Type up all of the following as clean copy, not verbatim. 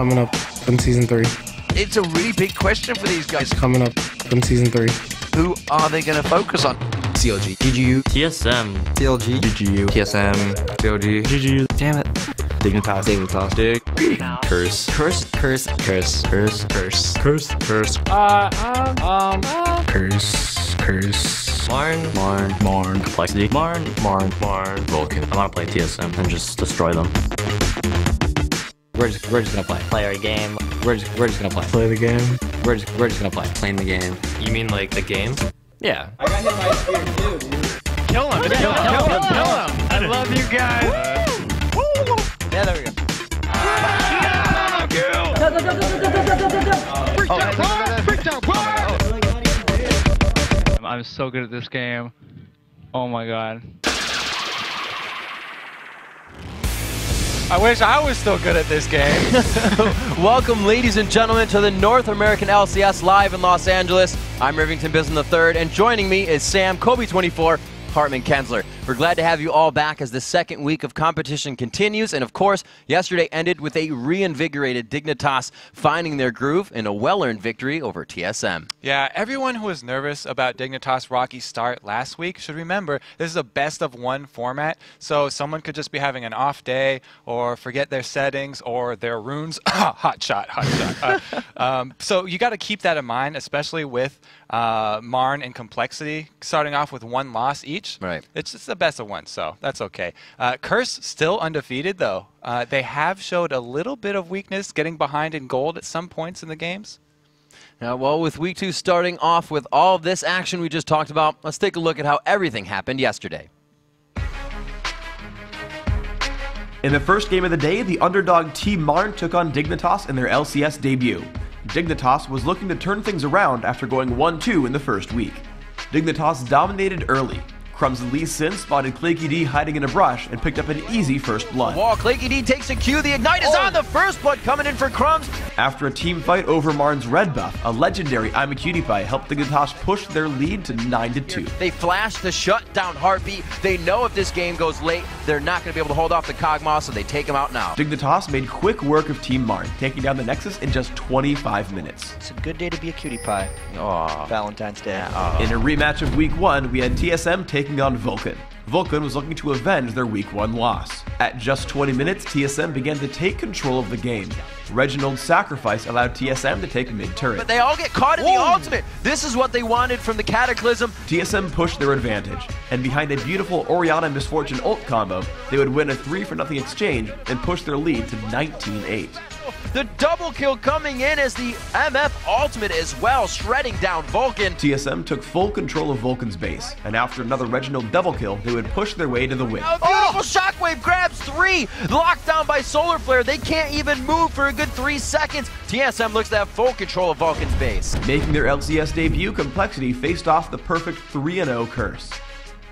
Coming up in Season 3. It's a really big question for these guys. Coming up in Season 3. Who are they going to focus on? CLG, GGU, TSM, CLG, GGU, TSM, CLG, GGU. damn it, Dignitas, Dig, Curse, Curse, Curse, Curse, Curse, Curse, Curse, Curse, Curse, Marn, Complexity, Marn, Vulcan. I want to play TSM and just destroy them. We're just gonna play our game. We're just gonna play. Play the game. We're just gonna play. Playing the game. You mean like the game? Yeah. I got hit by a spear too, dude. Kill him! I love you guys! Yeah, there we go. I'm so good at this game. Oh my god. I wish I was still good at this game. Welcome, ladies and gentlemen, to the North American LCS live in Los Angeles. I'm Rivington Bison III, and joining me is Sam, Kobe24, Hartman Kensler. We're glad to have you all back as the second week of competition continues, and of course, yesterday ended with a reinvigorated Dignitas finding their groove in a well-earned victory over TSM. Yeah, everyone who was nervous about Dignitas' rocky start last week should remember this is a best-of-1 format, so someone could just be having an off day or forget their settings or their runes. Hot shot. So you got to keep that in mind, especially with Marn and Complexity starting off with one loss each. Right. It's just the best of one, so that's okay. Curse still undefeated, though. They have showed a little bit of weakness getting behind in gold at some points in the games. Now, well, with week 2 starting off with all of this action we just talked about, let's take a look at how everything happened yesterday. In the first game of the day, the underdog Team Marn took on Dignitas in their LCS debut. Dignitas was looking to turn things around after going 1-2 in the first week. Dignitas dominated early. Crumb's Lee Sin spotted Claky D hiding in a brush and picked up an easy first blood. Wall, Claky D takes a cue, the Ignite is on, the first blood coming in for Crumbs. After a team fight over Marn's red buff, a legendary I'm a Cutie Pie helped Dignitas push their lead to 9-2. They flash to shut down Heartbeat. They know if this game goes late, they're not going to be able to hold off the Kog'Maw, so they take him out now. Dignitas made quick work of Team Marn, taking down the Nexus in just 25 minutes. It's a good day to be a cutie pie. Aw. Valentine's Day. In a rematch of Week 1, we had TSM taking on Vulcan. Vulcan was looking to avenge their Week 1 loss. At just 20 minutes, TSM began to take control of the game. Reginald's sacrifice allowed TSM to take mid-turret. But they all get caught in the ultimate. This is what they wanted from the Cataclysm. TSM pushed their advantage, and behind a beautiful Orianna Misfortune ult combo, they would win a 3-for-0 exchange and push their lead to 19-8. The double kill coming in as the MF ultimate as well, shredding down Vulcan. TSM took full control of Vulcan's base, and after another Reginald double kill, they would push their way to the win. A beautiful shockwave grabs 3, locked down by Solar Flare. They can't even move for a good 3 seconds. TSM looks to have full control of Vulcan's base. Making their LCS debut, Complexity faced off the perfect 3-0 Curse.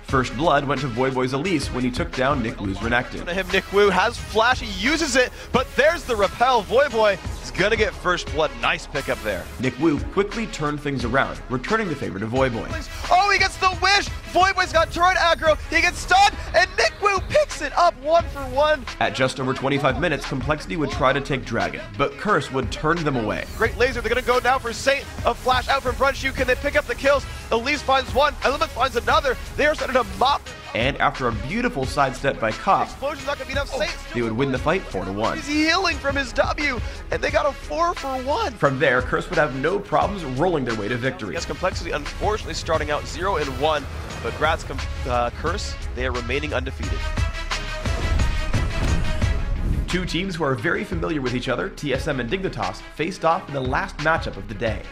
First blood went to Voyboy's Elise when he took down Nick Wu's Renekton. Nick Wu has flash, he uses it, but there's the repel. Voyboy is gonna get first blood. Nice pickup there. Nick Wu quickly turned things around, returning the favor to Voyboy. Oh, he gets the wish! Voyboy's got turret aggro, he gets stunned, and Nick Wu picks it up 1-for-1. At just over 25 minutes, Complexity would try to take Dragon, but Curse would turn them away. Great laser, they're gonna go now for Saint. A flash out from Brunshu, can they pick up the kills? Elise finds one, Element finds another. They are starting to mop. And after a beautiful sidestep by Cop, Explosion's not gonna beat up Saint. they would win the fight 4-1. He's healing from his W, and they got a 4-for-1. From there, Curse would have no problems rolling their way to victory. Yes, Complexity unfortunately starting out 0-1, but Gratz Curse, they are remaining undefeated. Two teams who are very familiar with each other, TSM and Dignitas, faced off in the last matchup of the day.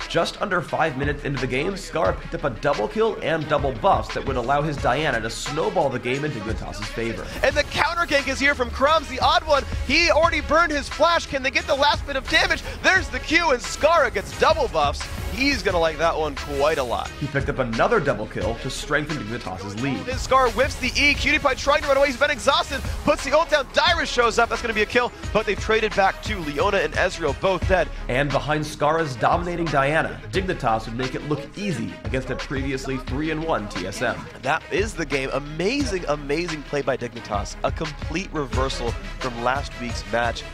Just under 5 minutes into the game, Scar picked up a double kill and double buffs that would allow his Diana to snowball the game in Dignitas' favor. And the counter gank is here from Crumbs, the odd one. He already burned his flash. Can they get the last bit of damage? There's the Q, and Scara gets double buffs. He's gonna like that one quite a lot. He picked up another double kill to strengthen Dignitas' lead. His Scar whips the E. Cutie Pie trying to run away. He's been exhausted. Puts the ult down. Dyrus shows up. That's gonna be a kill. But they've traded back to Leona and Ezreal, both dead. And behind Scara's dominating Diana, Dignitas would make it look easy against a previously 3-1 TSM. That is the game. Amazing, amazing play by Dignitas. A complete reversal from last week's match.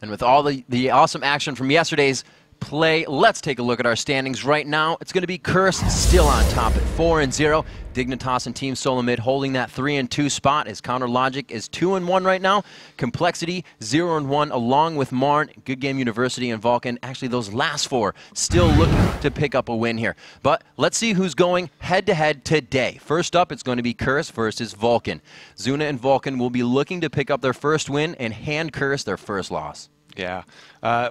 And with all the awesome action from yesterday's play, let's take a look at our standings right now. It's going to be Curse still on top at 4-0. Dignitas and Team Solo Mid holding that 3-2 spot as Counter Logic is 2-1 right now. Complexity 0-1 along with Marn, Good Game University, and Vulcan. Actually, those last four still looking to pick up a win here. But let's see who's going head-to-head today. First up, it's going to be Curse versus Vulcan. Zuna and Vulcan will be looking to pick up their first win and hand Curse their first loss. Yeah.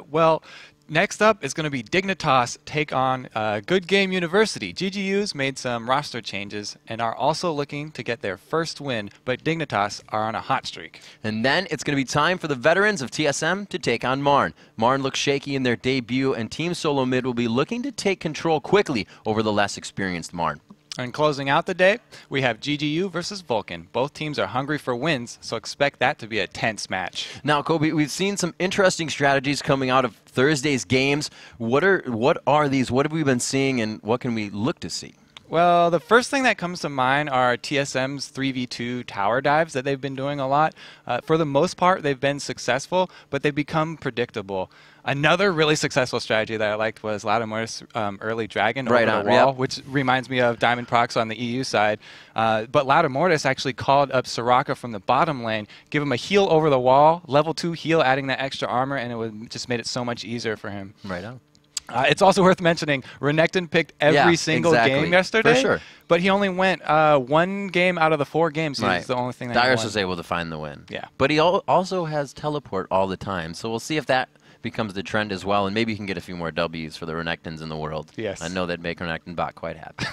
Well, next up is going to be Dignitas take on Good Game University. GGU's made some roster changes and are also looking to get their first win, but Dignitas are on a hot streak. And then it's going to be time for the veterans of TSM to take on Marn. Marn looks shaky in their debut, and Team Solo Mid will be looking to take control quickly over the less experienced Marn. And closing out the day, we have GGU versus Vulcan. Both teams are hungry for wins, so expect that to be a tense match. Now, Kobe, we've seen some interesting strategies coming out of Thursday's games. What are these? What have we been seeing, and what can we look to see? Well, the first thing that comes to mind are TSM's 3v2 tower dives that they've been doing a lot. For the most part, they've been successful, but they've become predictable. Another really successful strategy that I liked was Latimor's early dragon over the wall, which reminds me of Diamond Prox on the EU side. But Latimortis actually called up Soraka from the bottom lane, give him a heal over the wall, level 2 heal, adding that extra armor, and it just made it so much easier for him. Right on. It's also worth mentioning, Renekton picked every single game yesterday, for sure. but he only went 1 game out of the 4 games. So It's the only thing that Darius was able to find the win. Yeah. But he also has teleport all the time, so we'll see if that becomes the trend as well, and maybe you can get a few more W's for the Renektons in the world. Yes. I know that'd make Renekton bot quite happy.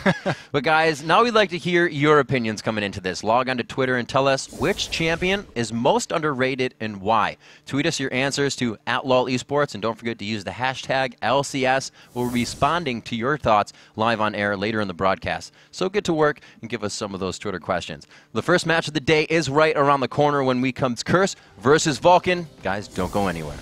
But guys, now we'd like to hear your opinions coming into this. Log on to Twitter and tell us which champion is most underrated and why. Tweet us your answers to @LOL eSports, and don't forget to use the hashtag LCS. We'll be responding to your thoughts live on air later in the broadcast. So get to work and give us some of those Twitter questions. The first match of the day is right around the corner when we come to Curse versus Vulcan. Guys, don't go anywhere.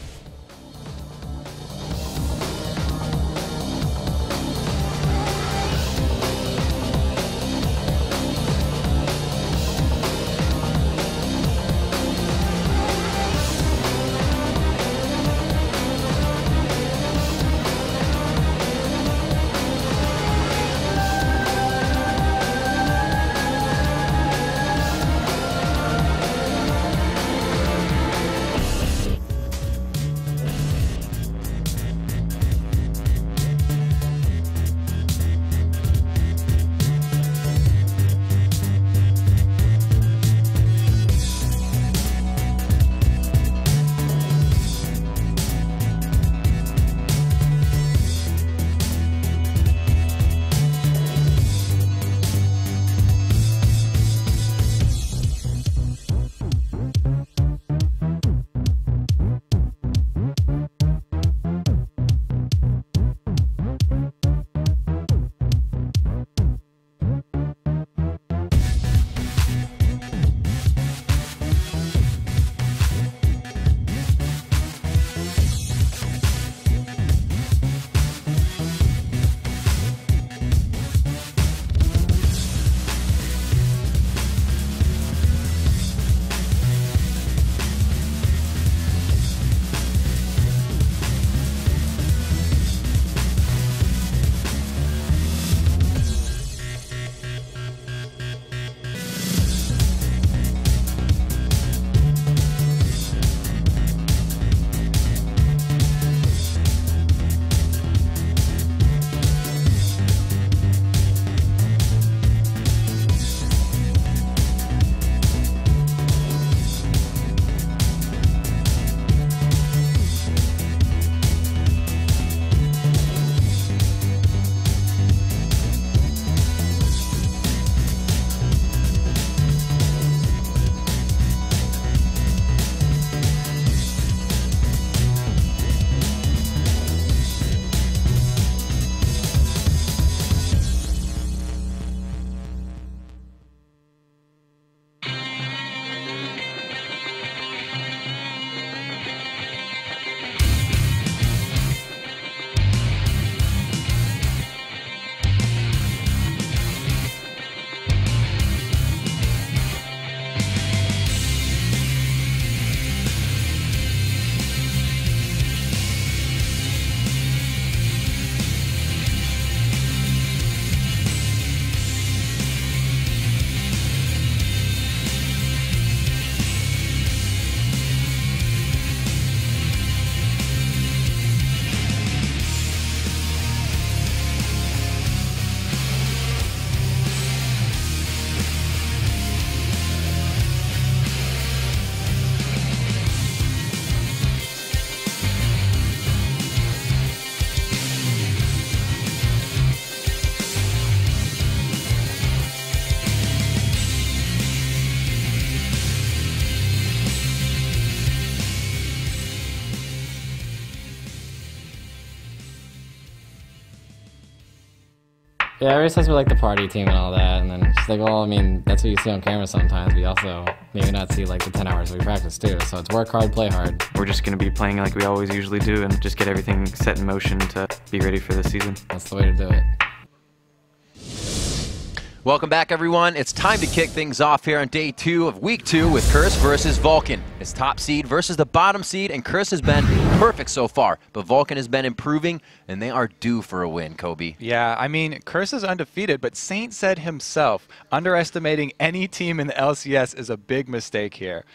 Yeah, everybody says we're like the party team and all that, and then it's like, well, I mean, that's what you see on camera sometimes, but you also maybe not see like the 10 hours we practice too, so it's work hard, play hard. We're just going to be playing like we always usually do and just get everything set in motion to be ready for the season. That's the way to do it. Welcome back, everyone. It's time to kick things off here on day 2 of week 2 with Curse versus Vulcan. It's top seed versus the bottom seed, and Curse has been perfect so far, but Vulcan has been improving, and they are due for a win, Kobe. Yeah, I mean, Curse is undefeated, but Saint said himself, underestimating any team in the LCS is a big mistake here.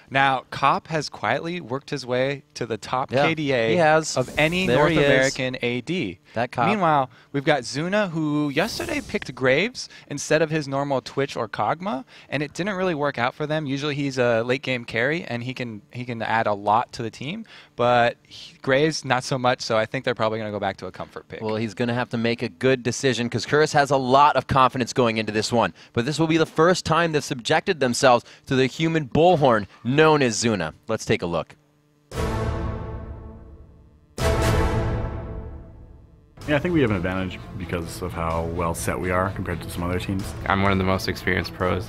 Now, Cop has quietly worked his way to the top KDA of any North American AD. That Cop. Meanwhile, we've got Zuna, who yesterday picked Graves instead of his normal Twitch or Kog'Maw, and it didn't really work out for them. Usually he's a late game carry, and he can add a lot to the team, but Graves, not so much, so I think they're probably going to go back to a comfort pick. Well, he's going to have to make a good decision because Curse has a lot of confidence going into this one, but this will be the first time they've subjected themselves to the human bullhorn known as Zuna. Let's take a look. Yeah, I think we have an advantage because of how well set we are compared to some other teams. I'm one of the most experienced pros.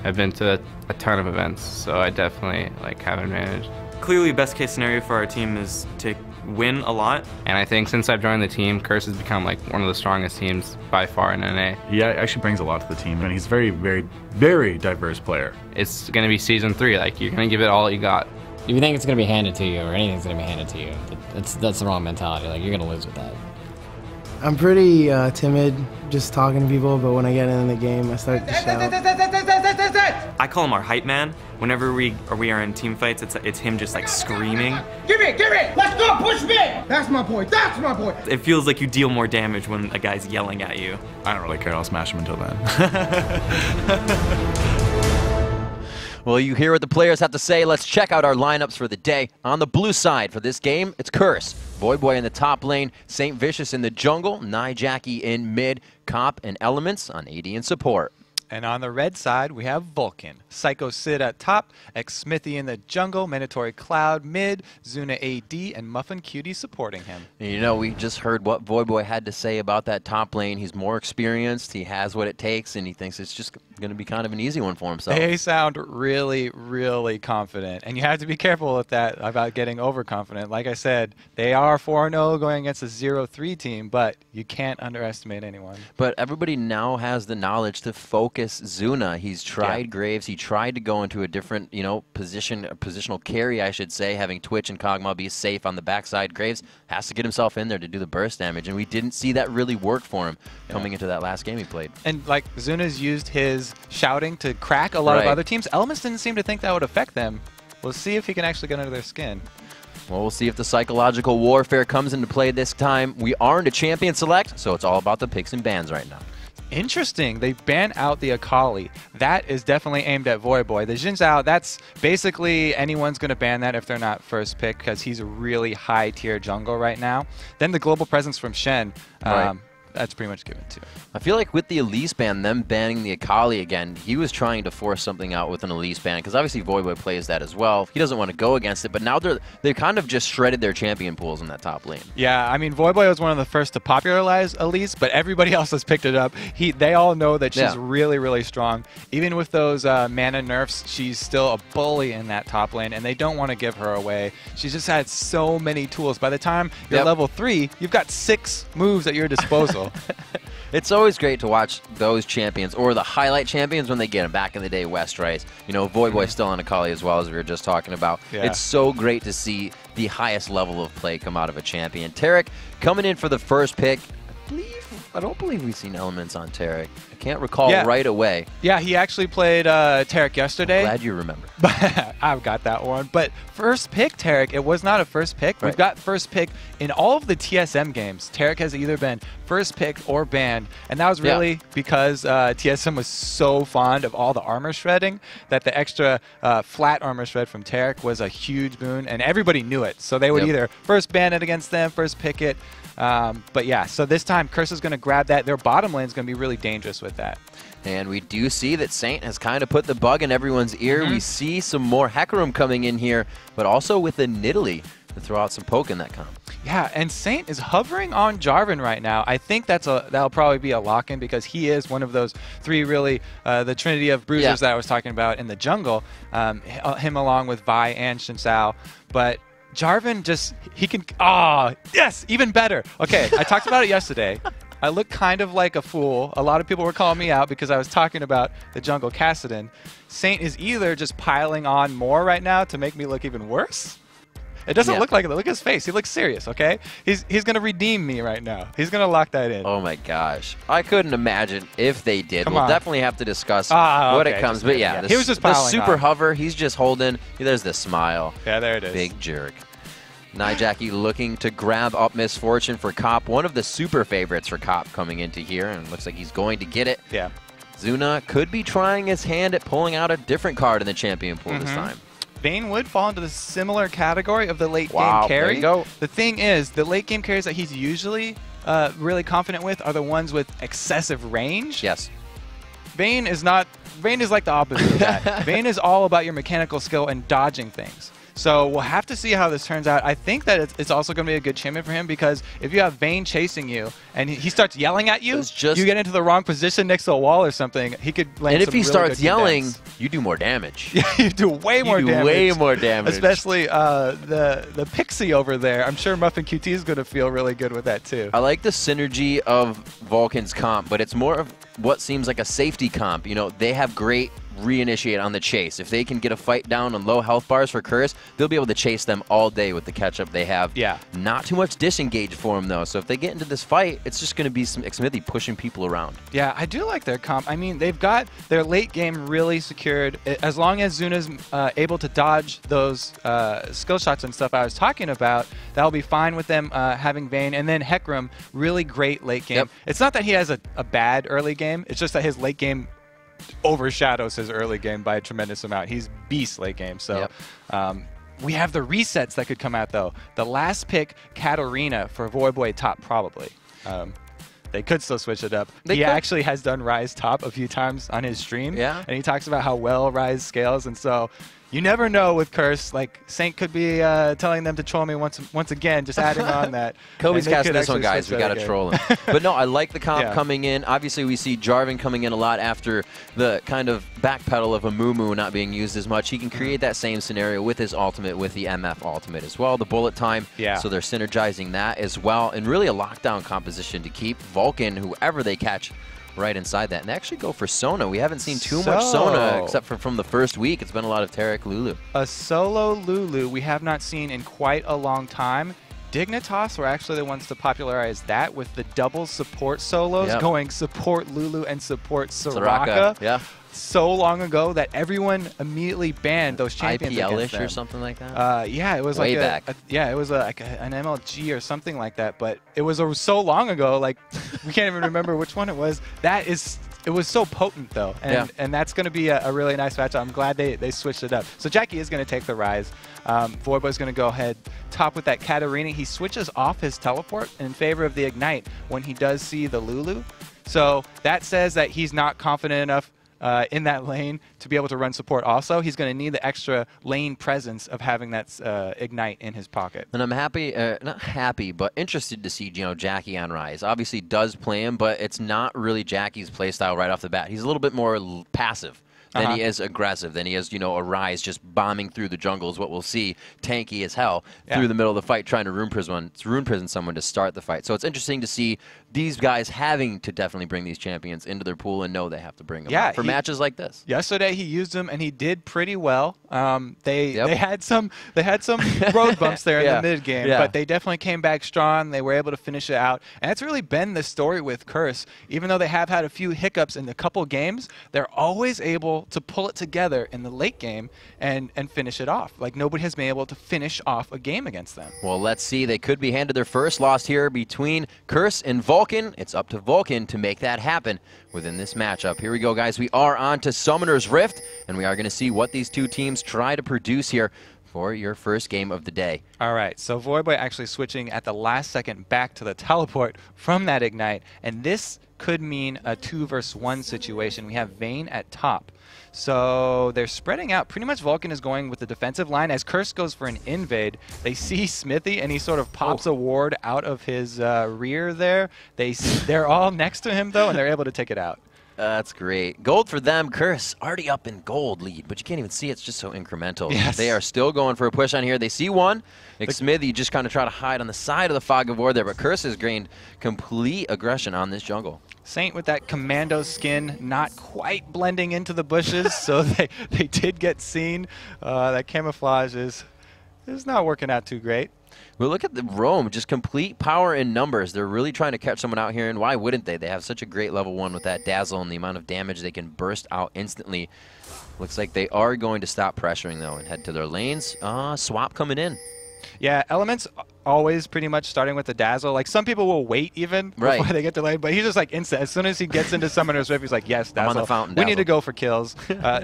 I've been to a ton of events, so I definitely have an advantage. Clearly, best case scenario for our team is to win a lot. And I think since I've joined the team, Curse has become like one of the strongest teams by far in NA. He actually brings a lot to the team, and he's a very, very, very diverse player. It's going to be season 3. Like, you're going to give it all you got. If you think it's going to be handed to you or anything's going to be handed to you, that's the wrong mentality. Like, you're going to lose with that. I'm pretty timid just talking to people, but when I get in the game, I start to shout. I call him our hype man. Whenever we are in team fights, it's him just like screaming. Give it! Let's go! Push me! That's my boy! That's my boy! It feels like you deal more damage when a guy's yelling at you. I don't really care. I'll smash him until then. Well, you hear what the players have to say. Let's check out our lineups for the day. On the blue side for this game, it's Curse. Voyboy in the top lane, Saint Vicious in the jungle, Jackie in mid, Cop and Elements on AD and support. And on the red side, we have Vulcan. Psycho Sid at top, X-Smithy in the jungle, Mandatory Cloud mid, Zuna AD, and Muffin Cutie supporting him. And you know, we just heard what Voyboy had to say about that top lane. He's more experienced, he has what it takes, and he thinks it's just going to be kind of an easy one for himself. They sound really, really confident. And you have to be careful with that about getting overconfident. Like I said, they are 4-0 going against a 0-3 team, but you can't underestimate anyone. But everybody now has the knowledge to focus Zuna. He's tried Graves. He tried to go into a different, positional carry, I should say, having Twitch and Kog'Maw be safe on the backside. Graves has to get himself in there to do the burst damage, and we didn't see that really work for him coming into that last game he played. And like Zuna's used his shouting to crack a lot of other teams. Elements didn't seem to think that would affect them. We'll see if he can actually get under their skin. Well, we'll see if the psychological warfare comes into play this time. We aren't a champion select, so it's all about the picks and bans right now. Interesting. They ban out the Akali. That is definitely aimed at Voyboy. The Jin Zhao, that's basically anyone's going to ban that if they're not first pick because he's a really high tier jungle right now. Then the global presence from Shen. That's pretty much given too. I feel like with the Elise ban, them banning the Akali again, he was trying to force something out with an Elise ban because obviously Voyboy plays that as well. He doesn't want to go against it, but now they've kind of just shredded their champion pools in that top lane. Yeah, I mean Voyboy was one of the first to popularize Elise, but everybody else has picked it up. They all know that she's really, really strong. Even with those mana nerfs, she's still a bully in that top lane, and they don't want to give her away. She's just had so many tools. By the time you're level 3, you've got 6 moves at your disposal. It's always great to watch those champions, or the highlight champions when they get them. Back in the day, West Rice. Voyboy's still on Akali as well, as we were just talking about. It's so great to see the highest level of play come out of a champion. Tarek coming in for the first pick. I don't believe we've seen Elements on Tarek. I can't recall right away. Yeah, he actually played Tarek yesterday. I'm glad you remember. I've got that one. But first pick, Tarek, it was not a first pick. We've got first pick in all of the TSM games. Tarek has either been first picked or banned. And that was really because TSM was so fond of all the armor shredding that the extra flat armor shred from Tarek was a huge boon. And everybody knew it. So they would either first ban it against them, first pick it. But yeah, so this time Curse is going to grab that. Their bottom lane is going to be really dangerous with that. And we do see that Saint has kind of put the bug in everyone's ear. We see some more Hecarim coming in here, but also with a Nidalee to throw out some poke in that comp. Yeah, and Saint is hovering on Jarvan right now. I think that'll probably be a lock-in because he is one of those three really, the trinity of bruisers that I was talking about in the jungle, him along with Vi and Shinsao. But Jarvan he can, yes, even better. Okay, I talked about it yesterday. I look kind of like a fool. A lot of people were calling me out because I was talking about the jungle Kassadin. Saint is either just piling on more right now to make me look even worse. It doesn't look like it. Look at his face. He looks serious, okay? He's going to redeem me right now. He's going to lock that in. Oh, my gosh. I couldn't imagine if they did. We'll definitely have to discuss what it comes. But yeah, he was just piling the super on. hover, he's just holding. There's the smile. Yeah, there it is. Big jerk. Nyjackie looking to grab up Misfortune for Cop. One of the super favorites for Cop coming into here, and looks like he's going to get it. Yeah. Zuna could be trying his hand at pulling out a different card in the champion pool this time. Vayne would fall into the similar category of the late game carry. There you go. The thing is, the late game carries that he's usually really confident with are the ones with excessive range. Yes. Vayne is like the opposite of that. Vayne is all about your mechanical skill and dodging things. So we'll have to see how this turns out. I think that it's also going to be a good champion for him because if you have Vayne chasing you and he starts yelling at you, you get into the wrong position next to a wall or something, he could land And if some he really starts good yelling, condemns. you do more damage. Yeah, you do way more damage. way more damage. Especially the Pixie over there. I'm sure Muffin QT is going to feel really good with that too. I like the synergy of Vulcan's comp, but it's more of what seems like a safety comp. You know, they have great reinitiate on the chase. If they can get a fight down on low health bars for Curse, they'll be able to chase them all day with the catch-up they have. Yeah. Not too much disengage for them, though. So if they get into this fight, it's just going to be some Xmithy pushing people around. Yeah, I do like their comp. I mean, they've got their late game really secured. As long as Zuna's able to dodge those skill shots and stuff I was talking about, that'll be fine with them having Vayne. And then Hecarim, really great late game. Yep. It's not that he has a bad early game. It's just that his late game overshadows his early game by a tremendous amount. He's beast late game. So we have the resets that could come out, though. The last pick, Katarina for Voyboy top, probably. They could still switch it up. He actually has done Rise top a few times on his stream. Yeah. And he talks about how well Rise scales. And so you never know with Curse. Like, Saint could be telling them to troll me once again, just adding on that. Kobe's casting this one, guys. We got to troll him. But no, I like the comp coming in. Obviously, we see Jarvan coming in a lot after the kind of backpedal of a Moo not being used as much. He can create that same scenario with his ultimate, with the MF ultimate as well, the bullet time. Yeah. So they're synergizing that as well. And really a lockdown composition to keep Vulcan, whoever they catch, right inside that. And actually go for Sona. We haven't seen too much Sona except for from the first week. It's been a lot of Tarek Lulu. A solo Lulu we have not seen in quite a long time. Dignitas were actually the ones to popularize that with the double support solos, going support Lulu and support Soraka. Yeah. So long ago that everyone immediately banned those champions IPL-ish against them. or something like that? Yeah, it was way like back. it was like an MLG or something like that. But it was so long ago, like we can't even remember which one it was. It was so potent though, and that's going to be a really nice matchup. I'm glad they switched it up. So Jackie is going to take the Rise. Voyboy's going to go ahead top with that Katarina. He switches off his teleport in favor of the Ignite when he does see the Lulu. So that says that he's not confident enough in that lane to be able to run support also. He's going to need the extra lane presence of having that Ignite in his pocket. And I'm happy, not happy, but interested to see, Jackie on Rise. Obviously does play him, but it's not really Jackie's playstyle right off the bat. He's a little bit more passive than he is aggressive, than he is, a Rise just bombing through the jungle is what we'll see, tanky as hell, through the middle of the fight, trying to rune prison someone to start the fight. So it's interesting to see these guys having to definitely bring these champions into their pool and know they have to bring them out for matches like this. Yesterday he used them and he did pretty well. They had some road bumps there in the mid game, but they definitely came back strong. They were able to finish it out, and that's really been the story with Curse. Even though they have had a few hiccups in a couple games, they're always able to pull it together in the late game and finish it off. Like, nobody has been able to finish off a game against them. Well, let's see. They could be handed their first loss here between Curse and Vulcan. It's up to Vulcan to make that happen within this matchup. Here we go, guys. We are on to Summoner's Rift, and we are going to see what these two teams try to produce here. for your first game of the day. All right, so Voidboy actually switching at the last second back to the teleport from that Ignite, and this could mean a 2 versus 1 situation. We have Vayne at top. So they're spreading out. Pretty much Vulcan is going with the defensive line. As Curse goes for an invade, they see Smithy, and he sort of pops a ward out of his rear there. They're all next to him, though, and they're able to take it out. That's great. Gold for them. Curse already up in gold lead, but you can't even see it. It's just so incremental. Yes. They are still going for a push on here. They see one. Smithy just kind of try to hide on the side of the fog of war there, but Curse has gained complete aggression on this jungle. Saint with that commando skin not quite blending into the bushes, so they did get seen. That camouflage is not working out too great. Well, look at the Rome, just complete power in numbers. They're really trying to catch someone out here, and why wouldn't they? They have such a great level 1 with that dazzle and the amount of damage they can burst out instantly. Looks like they are going to stop pressuring, though, and head to their lanes. Swap coming in. Yeah, Element's always pretty much starting with the dazzle. Like, some people will wait even before they get to lane, but he's just like instant. As soon as he gets into Summoner's Rift, he's like, yes, dazzle. I'm on the fountain, we dazzle. need to go for kills.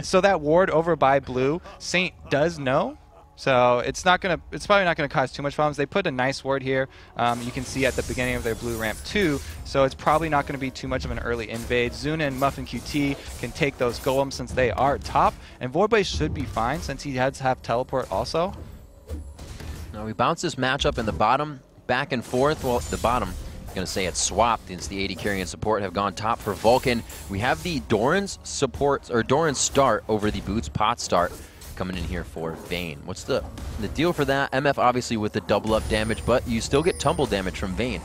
So that ward over by blue, Saint does know. So it's probably not gonna cause too much problems. They put a nice ward here. You can see at the beginning of their blue ramp too. So it's probably not gonna be too much of an early invade. Zuna and Muffin QT can take those golems since they are top, and Voidboy should be fine since he has to have teleport also. Now we bounce this matchup in the bottom, back and forth. Well, the bottom, I'm going to say it's swapped since the AD carry and support have gone top for Vulcan. We have the Doran's support, or Doran's start over the Boots pot start coming in here for Vayne. What's the deal for that? MF obviously with the double up damage, but you still get tumble damage from Vayne.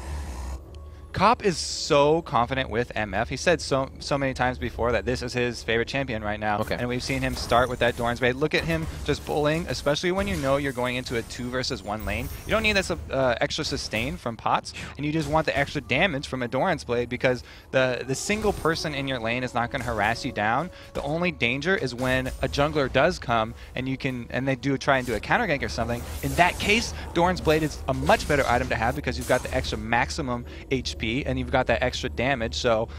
Cop is so confident with MF. He said so many times before that this is his favorite champion right now. Okay. And we've seen him start with that Doran's Blade. Look at him just bullying, especially when you know you're going into a 2 versus 1 lane. You don't need this extra sustain from pots, and you just want the extra damage from a Doran's Blade because the single person in your lane is not going to harass you down. The only danger is when a jungler does come and they do try and do a counter gank or something. In that case, Doran's Blade is a much better item to have because you've got the extra maximum HP and you've got that extra damage, so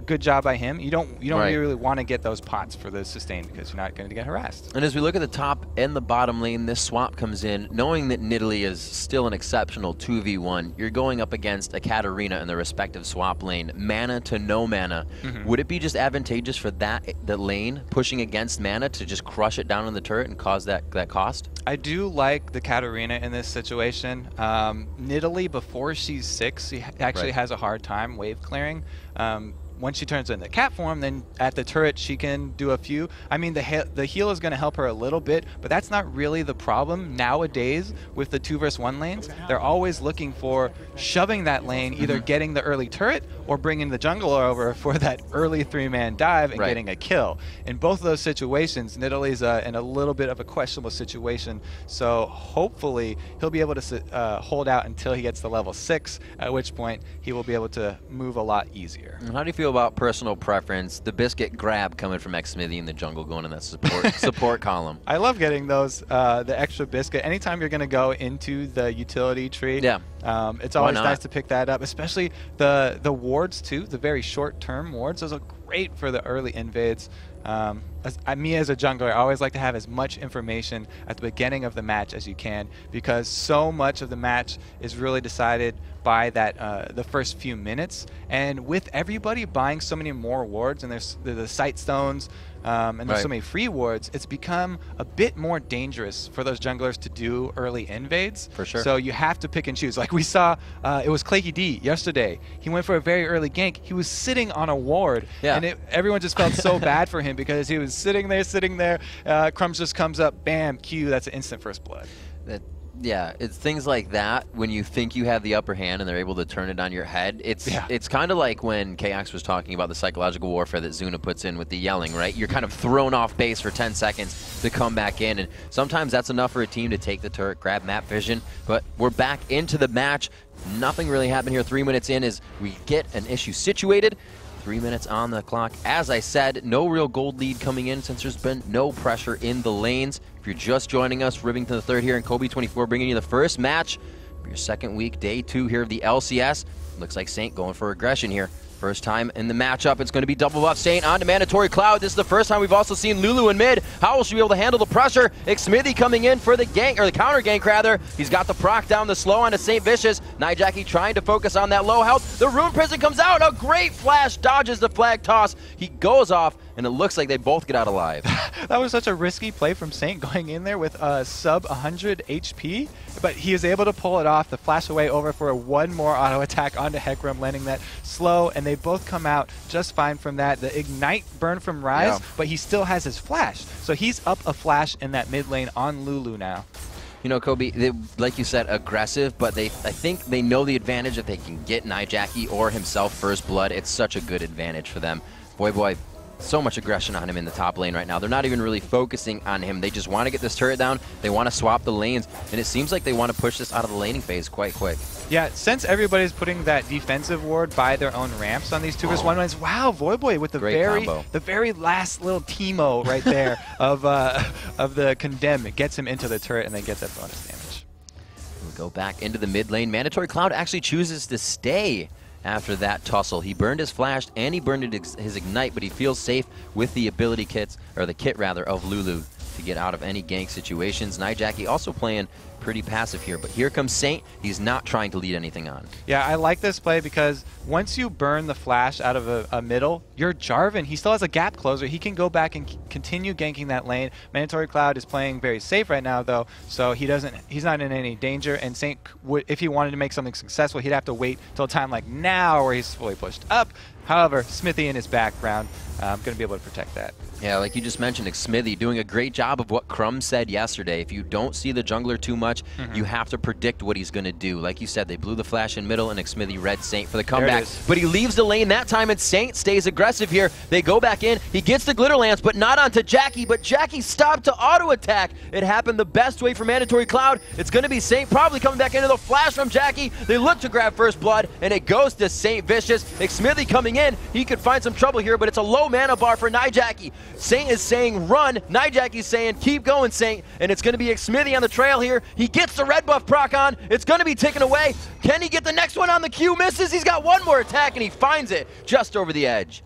good job by him. You don't really want to get those pots for the sustain because you're not going to get harassed. And as we look at the top and the bottom lane, this swap comes in, knowing that Nidalee is still an exceptional 2v1. You're going up against a Katarina in the respective swap lane, mana to no mana. Would it be just advantageous for the lane pushing against mana to just crush it down on the turret and cause that cost? I do like the Katarina in this situation. Nidalee, before she's 6, she actually has a hard time wave clearing. Once she turns into cat form, then at the turret she can do a few. I mean, the heal is going to help her a little bit, but that's not really the problem nowadays with the 2 versus 1 lanes. They're always looking for shoving that lane, either getting the early turret or bringing the jungler over for that early 3-man dive and getting a kill. In both of those situations, Nidalee's in a little bit of a questionable situation, so hopefully he'll be able to hold out until he gets to level 6, at which point he will be able to move a lot easier. And how do you feel about personal preference? The biscuit grab coming from Xmithy in the jungle going in that support column. I love getting those, the extra biscuit. Anytime you're going to go into the utility tree, it's always nice to pick that up, especially the wards too, the very short-term wards. Those are great for the early invades. Me as a jungler, I always like to have as much information at the beginning of the match as you can, because so much of the match is really decided by that the first few minutes. And with everybody buying so many more wards, and there's the sight stones, and there's so many free wards, it's become a bit more dangerous for those junglers to do early invades. For sure. So you have to pick and choose. Like we saw, it was Claky D yesterday. He went for a very early gank. He was sitting on a ward, and everyone just felt so bad for him because he was sitting there. Crumbs just comes up, bam, Q. That's an instant first blood. Yeah, it's things like that when you think you have the upper hand and they're able to turn it on your head. It's kind of like when KX was talking about the psychological warfare that Zuna puts in with the yelling, right? You're kind of thrown off base for 10 seconds to come back in, and sometimes that's enough for a team to take the turret, grab map vision, but we're back into the match. Nothing really happened here. 3 minutes in as we get an issue situated. 3 minutes on the clock. As I said, no real gold lead coming in since there's been no pressure in the lanes. If you're just joining us, Rivington III here, and Kobe24 bringing you the first match for your second week, day 2 here of the LCS. Looks like Saint going for aggression here. First time in the matchup, it's going to be double buff Saint on to Mandatory Cloud. This is the first time we've also seen Lulu in mid. Howell should be able to handle the pressure. Xmithy coming in for the gank, or the counter gank rather. He's got the proc down the slow onto Saint Vicious. Nijaki trying to focus on that low health. The Rune Prison comes out. A great flash, dodges the flag toss. He goes off, and it looks like they both get out alive. That was such a risky play from Saint going in there with sub 100 HP, but he is able to pull it off. The flash away over for one more auto attack onto Hecarim, landing that slow, and they both come out just fine from that. The ignite burn from Rise, but he still has his flash, so he's up a flash in that mid lane on Lulu now. You know, Kobe, they, like you said, aggressive, but I think they know the advantage if they can get Nijaki or himself first blood. It's such a good advantage for them. Boy, so much aggression on him in the top lane right now. They're not even really focusing on him. They just want to get this turret down. They want to swap the lanes, and it seems like they want to push this out of the laning phase quite quick. Yeah, since everybody's putting that defensive ward by their own ramps on these 2v1 lanes, wow, Voyboy with the very last little Teemo right there of the condemn. It gets him into the turret and then gets that bonus damage. We go back into the mid lane. Mandatory Cloud actually chooses to stay after that tussle. He burned his flash and he burned his ignite, but he feels safe with the ability kits, or the kit rather, of Lulu to get out of any gank situations. Nijaki also playing pretty passive here, but here comes Saint. He's not trying to lead anything on. Yeah, I like this play because once you burn the flash out of a middle, you're Jarvan. He still has a gap closer. He can go back and continue ganking that lane. Mandatory Cloud is playing very safe right now, though, so he's not in any danger. And Saint, if he wanted to make something successful, he'd have to wait till a time like now where he's fully pushed up. However, Smithy in his background, going to be able to protect that. Yeah, like you just mentioned, Xmithy doing a great job of what Crumb said yesterday. If you don't see the jungler too much, you have to predict what he's going to do. Like you said, they blew the flash in middle, and Xmithy read Saint for the comeback. But he leaves the lane that time, and Saint stays aggressive here. They go back in. He gets the Glitter Lance, but not onto Jackie. But Jackie stopped to auto attack. It happened the best way for Mandatory Cloud. It's going to be Saint probably coming back into the flash from Jackie. They look to grab first blood, and it goes to Saint Vicious. Xmithy coming in. He could find some trouble here, but it's a low mana bar for Nijaki. Saint is saying run. Nijaki's saying keep going, Saint. And it's going to be Xmithy on the trail here. He gets the red buff proc on. It's going to be taken away. Can he get the next one on the Q? Misses. He's got one more attack, and he finds it just over the edge.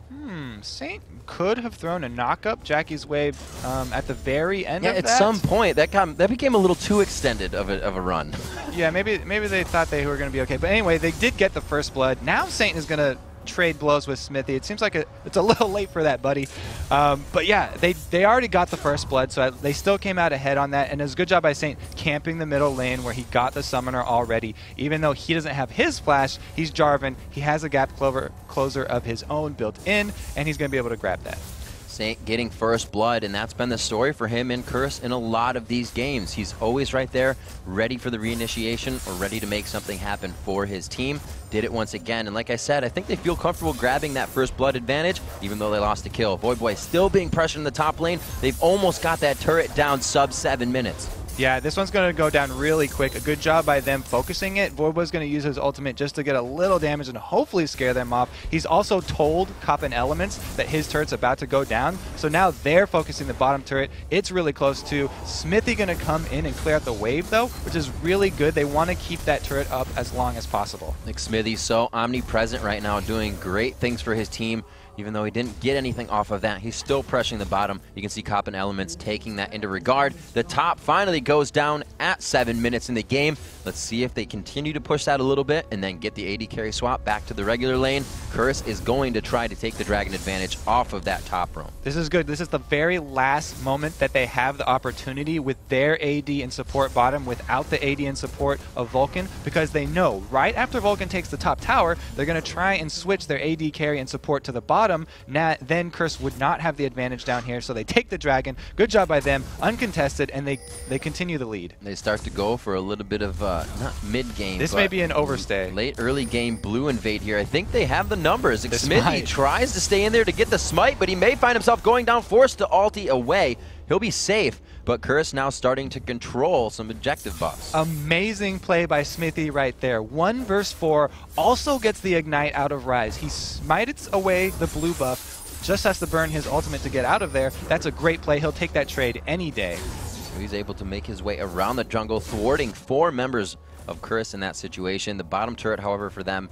Saint could have thrown a knock-up Jackie's wave at the very end of that. Yeah, at some point, that became a little too extended of a run. Yeah, maybe they thought they were going to be okay. But anyway, they did get the first blood. Now Saint is going to trade blows with Smithy. It seems like it's a little late for that, buddy. But yeah, they already got the first blood, so they still came out ahead on that. And it was a good job by Saint camping the middle lane where he got the summoner already. Even though he doesn't have his flash, he's Jarvan. He has a gap closer of his own built in, and he's going to be able to grab that. Saint getting first blood, and that's been the story for him and Curse in a lot of these games. He's always right there, ready for the reinitiation or ready to make something happen for his team. Did it once again, and like I said, I think they feel comfortable grabbing that first blood advantage, even though they lost a kill. Voyboy still being pressured in the top lane. They've almost got that turret down sub 7 minutes. Yeah, this one's going to go down really quick. A good job by them focusing it. Voyboy's going to use his ultimate just to get a little damage and hopefully scare them off. He's also told Coppin Elements that his turret's about to go down, so now they're focusing the bottom turret. It's really close to. Smithy going to come in and clear out the wave, though, which is really good. They want to keep that turret up as long as possible. Like Smithy's so omnipresent right now, doing great things for his team. Even though he didn't get anything off of that, he's still pressuring the bottom. You can see Coppin Elements taking that into regard. The top finally goes down at 7 minutes in the game. Let's see if they continue to push that a little bit and then get the AD carry swap back to the regular lane. Curse is going to try to take the Dragon advantage off of that top roam. This is good. This is the very last moment that they have the opportunity with their AD and support bottom without the AD and support of Vulcan, because they know right after Vulcan takes the top tower, they're going to try and switch their AD carry and support to the bottom. Then Curse would not have the advantage down here, so they take the Dragon. Good job by them, uncontested, and they continue the lead. They start to go for a little bit of, not mid-game, this may be an overstay. Late early game blue invade here. I think they have the numbers. Smithy tries to stay in there to get the smite, but he may find himself going down, forced to ulti away. He'll be safe, but Curse now starting to control some objective buffs. Amazing play by Smithy right there. 1 versus 4, also gets the ignite out of Rise. He smites away the blue buff, just has to burn his ultimate to get out of there. That's a great play. He'll take that trade any day. So he's able to make his way around the jungle, thwarting 4 members of Curse in that situation. The bottom turret, however, for them,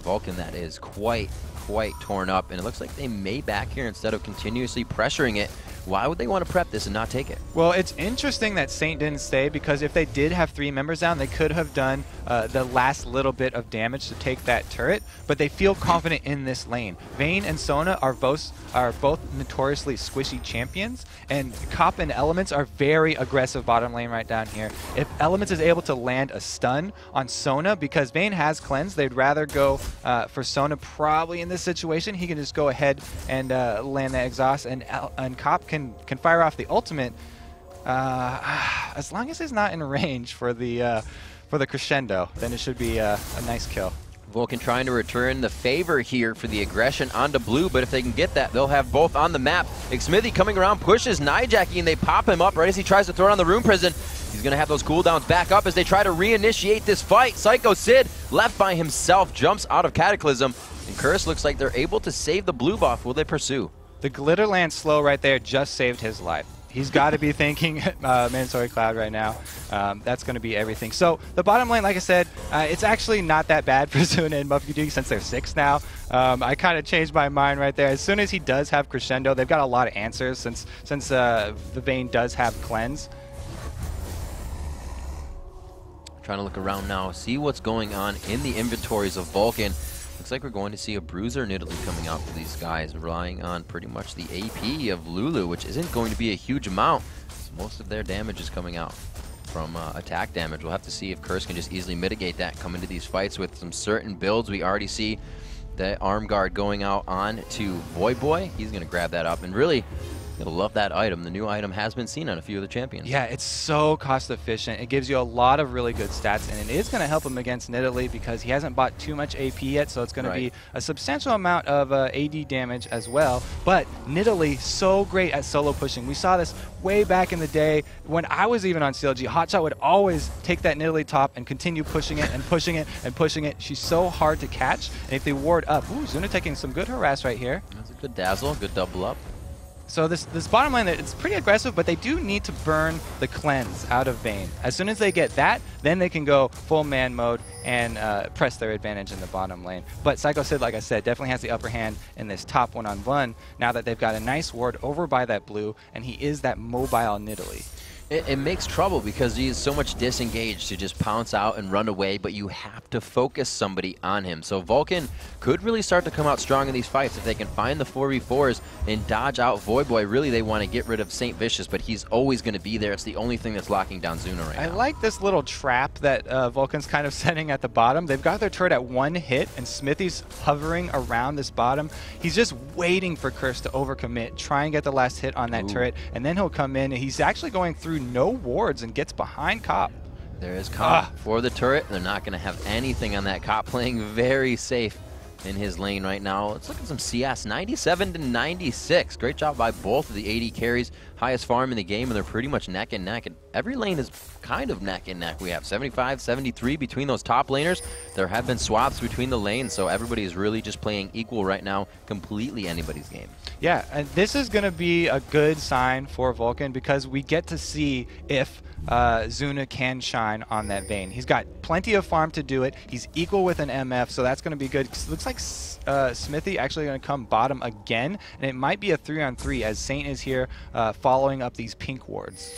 Vulcan, that is quite quite torn up, and it looks like they may back here instead of continuously pressuring it. Why would they want to prep this and not take it? Well, it's interesting that Saint didn't stay, because if they did have 3 members down, they could have done the last little bit of damage to take that turret, but they feel confident in this lane. Vayne and Sona are both notoriously squishy champions, and Cop and Elements are very aggressive bottom lane right down here. If Elements is able to land a stun on Sona, because Vayne has cleanse, they'd rather go for Sona probably in this situation. He can just go ahead and land that exhaust, and Cop can fire off the ultimate as long as he's not in range for the crescendo. Then it should be a nice kill. Vulcan trying to return the favor here for the aggression onto blue, but if they can get that, they'll have both on the map. Smithy coming around, pushes Nijaki, and they pop him up right as he tries to throw it on the Rune Prison. He's going to have those cooldowns back up as they try to reinitiate this fight. Psycho Sid, left by himself, jumps out of Cataclysm, and Curse looks like they're able to save the blue buff. Will they pursue? The Glitterland slow right there just saved his life. He's got to be thinking Mandatory Cloud right now. That's going to be everything. So the bottom lane, like I said, it's actually not that bad for Zuna and Mufgudu since they're 6 now. I kind of changed my mind right there. As soon as he does have Crescendo, they've got a lot of answers since the Vayne does have Cleanse. Trying to look around now, see what's going on in the inventories of Vulcan. Looks like we're going to see a Bruiser Nidalee coming out for these guys, relying on pretty much the AP of Lulu, which isn't going to be a huge amount. So most of their damage is coming out from attack damage. We'll have to see if Curse can just easily mitigate that, come into these fights with some certain builds. We already see the arm guard going out on to Void Boy. He's going to grab that up, and really, you'll love that item. The new item has been seen on a few of the champions. Yeah, it's so cost efficient. It gives you a lot of really good stats, and it is going to help him against Nidalee because he hasn't bought too much AP yet, so it's going to be a substantial amount of AD damage as well. But Nidalee, so great at solo pushing. We saw this way back in the day when I was even on CLG. Hotshot would always take that Nidalee top and continue pushing it and pushing it and pushing it. She's so hard to catch, and if they ward up, ooh, Zuna taking some good harass right here. That's a good dazzle, good double up. So this bottom lane, it's pretty aggressive, but they do need to burn the cleanse out of Vayne. As soon as they get that, then they can go full man mode and press their advantage in the bottom lane. But Psycho Sid, like I said, definitely has the upper hand in this top one-on-one now that they've got a nice ward over by that blue, and he is that mobile Nidalee. It makes trouble because he is so much disengaged to just pounce out and run away, but you have to focus somebody on him. So Vulcan could really start to come out strong in these fights if they can find the 4v4s and dodge out Void Boy. Really, they want to get rid of St. Vicious, but he's always going to be there. It's the only thing that's locking down Zuna right now. I like this little trap that Vulcan's kind of setting at the bottom. They've got their turret at 1 hit, and Smithy's hovering around this bottom. He's just waiting for Curse to overcommit, try and get the last hit on that turret, and then he'll come in, and he's actually going through no wards and gets behind Cop. There is Cop for the turret. They're not going to have anything on that. Cop playing very safe in his lane right now. Let's look at some CS. 97 to 96. Great job by both of the AD carries. Highest farm in the game, and they're pretty much neck and neck. And every lane is kind of neck and neck. We have 75, 73 between those top laners. There have been swaps between the lanes, so everybody is really just playing equal right now. Completely anybody's game. Yeah, and this is going to be a good sign for Vulcan because we get to see if Zuna can shine on that Vayne. He's got plenty of farm to do it. He's equal with an MF, so that's going to be good. It looks like Smithy actually going to come bottom again, and it might be a 3-on-3 as Saint is here following up these pink wards.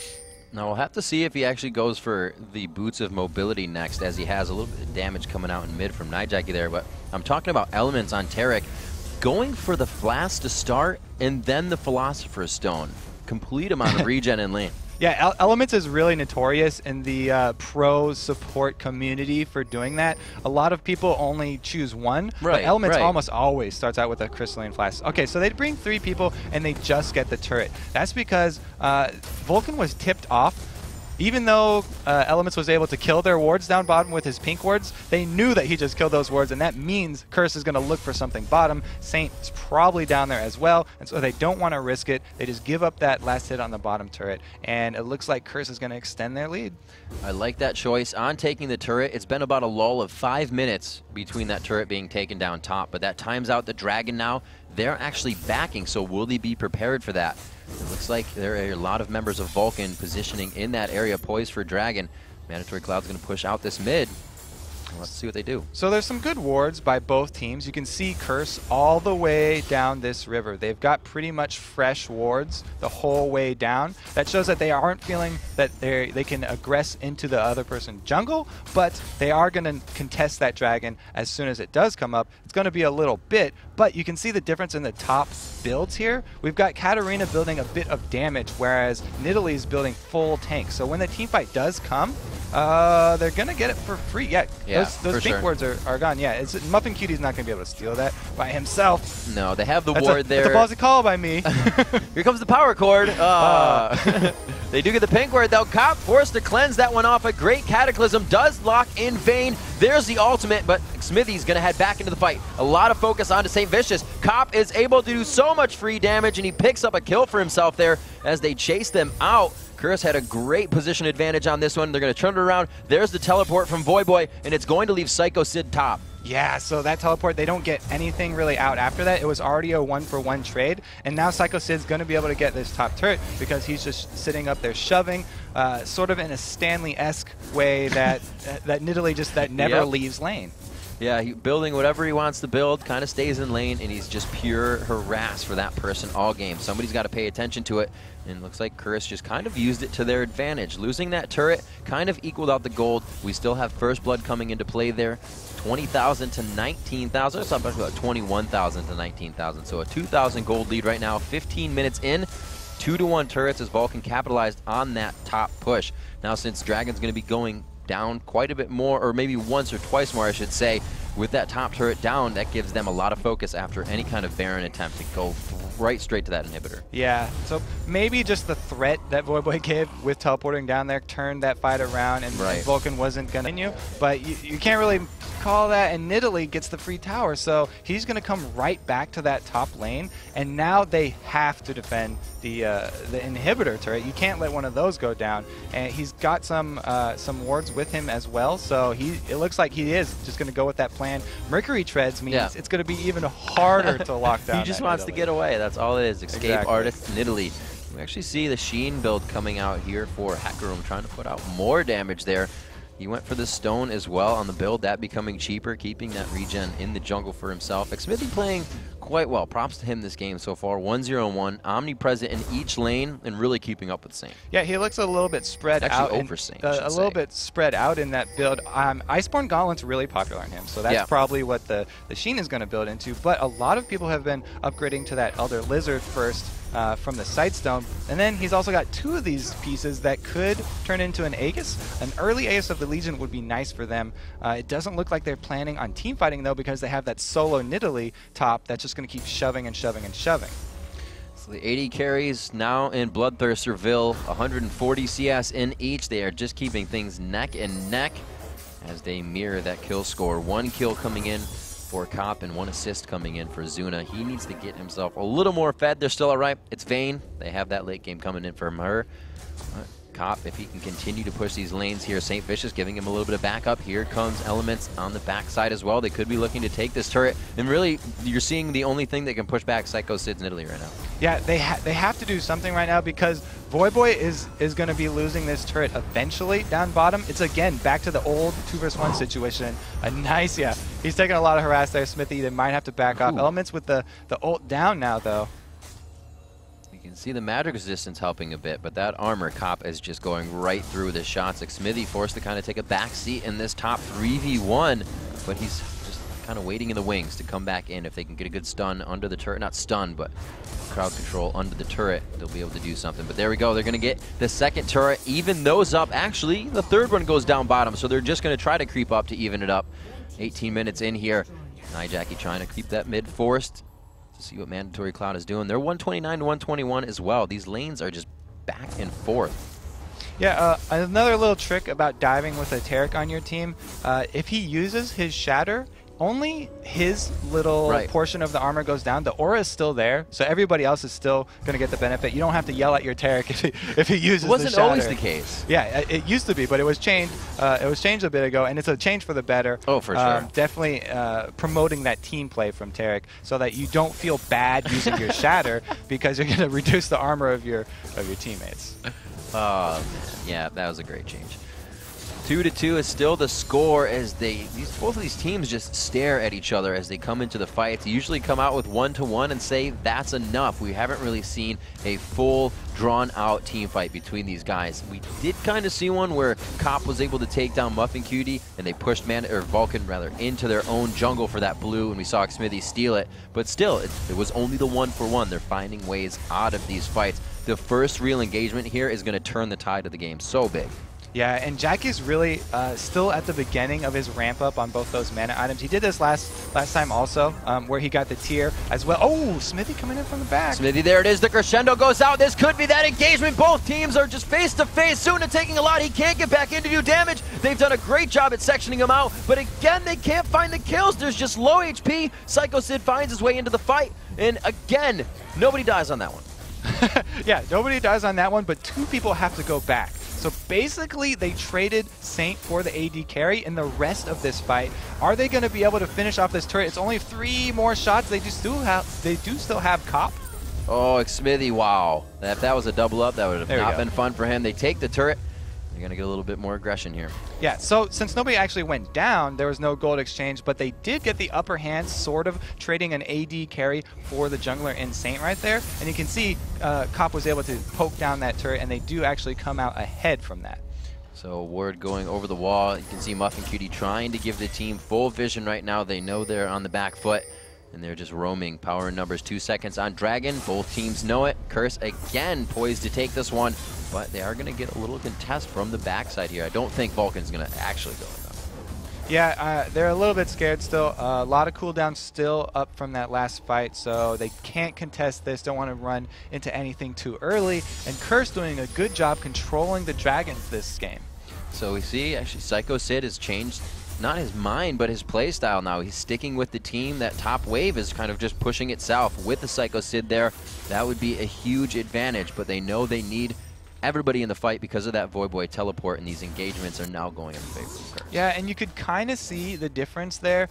Now we'll have to see if he actually goes for the Boots of Mobility next, as he has a little bit of damage coming out in mid from Nijaki there, but I'm talking about Elements on Tarek. Going for the Flask to start, and then the Philosopher's Stone. Complete amount of regen in lane. Yeah, Elements is really notorious in the pro support community for doing that. A lot of people only choose one, but Elements almost always starts out with a Crystalline Flask. Okay, so they bring 3 people and they just get the turret. That's because Vulcan was tipped off. Even though Elements was able to kill their wards down bottom with his pink wards, they knew that he just killed those wards, and that means Curse is going to look for something bottom. Saint's probably down there as well, and so they don't want to risk it. They just give up that last hit on the bottom turret, and it looks like Curse is going to extend their lead. I like that choice on taking the turret. It's been about a lull of 5 minutes between that turret being taken down top, but that times out the Dragon now. They're actually backing, so will they be prepared for that? It looks like there are a lot of members of Vulcan positioning in that area, poised for Dragon. Mandatory Cloud's going to push out this mid. Let's see what they do. So there's some good wards by both teams. You can see Curse all the way down this river. They've got pretty much fresh wards the whole way down. That shows that they aren't feeling that they can aggress into the other person's jungle, but they are going to contest that dragon as soon as it does come up. It's going to be a little bit, but you can see the difference in the top builds here. We've got Katarina building a bit of damage, whereas Nidalee is building full tank. So when the team fight does come, they're going to get it for free. Yeah, those pink wards are gone. Yeah, Muffin Cutie's not going to be able to steal that by himself. No, they have the ward there. That's a ballsy call by me. Here comes the power cord. They do get the pink ward, though. Cop forced to cleanse that one off. A great Cataclysm does lock in vain. There's the ultimate, but Smithy's going to head back into the fight. A lot of focus onto St. Vicious. Cop is able to do so much free damage, and he picks up a kill for himself there as they chase them out. Curse had a great position advantage on this one. They're going to turn it around. There's the teleport from Voyboy, and it's going to leave Psycho Sid top. Yeah, so that teleport, they don't get anything really out after that. It was already a 1-for-1 trade, and now Psycho Sid's going to be able to get this top turret because he's just sitting up there shoving, sort of in a Stanley-esque way that that Nidalee just never leaves lane. Yeah, building whatever he wants to build, kind of stays in lane, and he's just pure harass for that person all game. Somebody's got to pay attention to it, and it looks like Curse just kind of used it to their advantage. Losing that turret kind of equaled out the gold. We still have First Blood coming into play there. 20,000 to 19,000. It's about 21,000 to 19,000. So a 2,000 gold lead right now. 15 minutes in. 2-to-1 turrets as Vulcan capitalized on that top push. Now, since Dragon's going to be going down quite a bit more, or maybe once or twice more, I should say, with that top turret down, that gives them a lot of focus after any kind of Baron attempt to go right straight to that inhibitor. Yeah, so maybe just the threat that Voyboy gave with teleporting down there turned that fight around, and Vulcan wasn't going to continue, but you can't really call that, and Nidalee gets the free tower, so he's going to come right back to that top lane, and now they have to defend the inhibitor turret. You can't let one of those go down, and he's got some wards with him as well, so it looks like he is just going to go with that plan. Mercury treads means it's going to be even harder to lock down. He just wants to get away. That's all it is. Escape artist Nidalee. We actually see the Sheen build coming out here for Hackeroom, trying to put out more damage there. He went for the stone as well on the build, that becoming cheaper, keeping that regen in the jungle for himself. Smithy playing quite well. Props to him this game so far. 1-0-1, omnipresent in each lane, and really keeping up with Saint. Yeah, he looks a little bit spread out. Over Saint, a little bit spread out in that build. Iceborne Gauntlet's really popular on him, so that's probably what the Sheen is going to build into. But a lot of people have been upgrading to that Elder Lizard first. From the Sightstone, and then he's also got 2 of these pieces that could turn into an Aegis. An early Aegis of the Legion would be nice for them. It doesn't look like they're planning on team fighting though, because they have that solo Nidalee top that's just going to keep shoving and shoving and shoving. So the 80 carries now in Bloodthirster VUL, 140 CS in each. They are just keeping things neck and neck as they mirror that kill score. 1 kill coming in for Cop and 1 assist coming in for Zuna. He needs to get himself a little more fed. They're still all right. It's Vayne. They have that late game coming in from her. Cop, if he can continue to push these lanes here, St. Vicious giving him a little bit of backup. Here comes Elements on the backside as well. They could be looking to take this turret, and really, you're seeing the only thing that can push back Psycho Sid's Nidalee right now. Yeah, they have to do something right now, because Voyboy is going to be losing this turret eventually down bottom. It's again back to the old 2-versus-1 situation. A nice, he's taking a lot of harass there, Smithy. They might have to back off. Elements with the ult down now though. You can see the magic resistance helping a bit, but that armor Cop is just going right through the shots. Like Smithy forced to kind of take a back seat in this top 3v1, but he's just kind of waiting in the wings to come back in. If they can get a good stun under the turret, not stun, but crowd control under the turret, they'll be able to do something. But there we go, they're going to get the second turret, even those up. Actually, the third one goes down bottom, so they're just going to try to creep up to even it up. 18 minutes in here. Jackie trying to keep that mid forced. See what Mandatory Cloud is doing. They're 129 to 121 as well. These lanes are just back and forth. Yeah, another little trick about diving with a Taric on your team, if he uses his Shatter, only his little portion of the armor goes down. The aura is still there, so everybody else is still going to get the benefit. You don't have to yell at your Taric if he uses the Shatter. It wasn't always the case. Yeah, it used to be, but it was changed. It was changed a bit ago, and it's a change for the better. Oh, for sure. Definitely promoting that team play from Taric, so that you don't feel bad using your Shatter because you're going to reduce the armor of your teammates. Oh, man. Yeah, that was a great change. 2-2 is still the score as both of these teams just stare at each other as they come into the fights. They usually come out with 1-1 and say that's enough. We haven't really seen a full drawn-out team fight between these guys. We did kind of see one where Cop was able to take down Muffin Cutie and they pushed Vulcan into their own jungle for that blue, and we saw Smithy steal it. But still, it was only the 1-for-1. They're finding ways out of these fights. The first real engagement here is going to turn the tide of the game so big. Yeah, and Jackie's really still at the beginning of his ramp up on both those mana items. He did this last time also, where he got the tier as well. Oh, Smithy coming in from the back. Smithy, there it is. The crescendo goes out. This could be that engagement. Both teams are just face to face. Suna taking a lot. He can't get back in to do damage. They've done a great job at sectioning him out, but again, they can't find the kills. There's just low HP. Psycho Sid finds his way into the fight, and again, nobody dies on that one. Yeah, nobody dies on that one, but 2 people have to go back. So basically, they traded Saint for the AD carry in the rest of this fight. Are they going to be able to finish off this turret? It's only 3 more shots. They do still have Cop. Oh, Smithy, wow. If that was a double up, that would have not been fun for him. They take the turret. They're going to get a little bit more aggression here. Yeah, so since nobody actually went down, there was no gold exchange, but they did get the upper hand, sort of trading an AD carry for the jungler in Saint right there. And you can see Cop was able to poke down that turret, and they do actually come out ahead from that. So Ward going over the wall. You can see Muffin Cutie trying to give the team full vision right now. They know they're on the back foot, and they're just roaming. Power in numbers, 2 seconds on Dragon. Both teams know it. Curse again poised to take this one, but they are going to get a little contest from the backside here. I don't think Vulcan's going to actually go enough. Yeah, they're a little bit scared still. A lot of cooldowns still up from that last fight, so they can't contest this. Don't want to run into anything too early. And Curse doing a good job controlling the dragons this game. So we see actually Psycho Sid has changed not his mind, but his play style now. He's sticking with the team. That top wave is kind of just pushing itself with the Psycho Sid there. That would be a huge advantage, but they know they need everybody in the fight because of that Void Boy teleport, and these engagements are now going in favor of Curse. Yeah, and you could kind of see the difference there,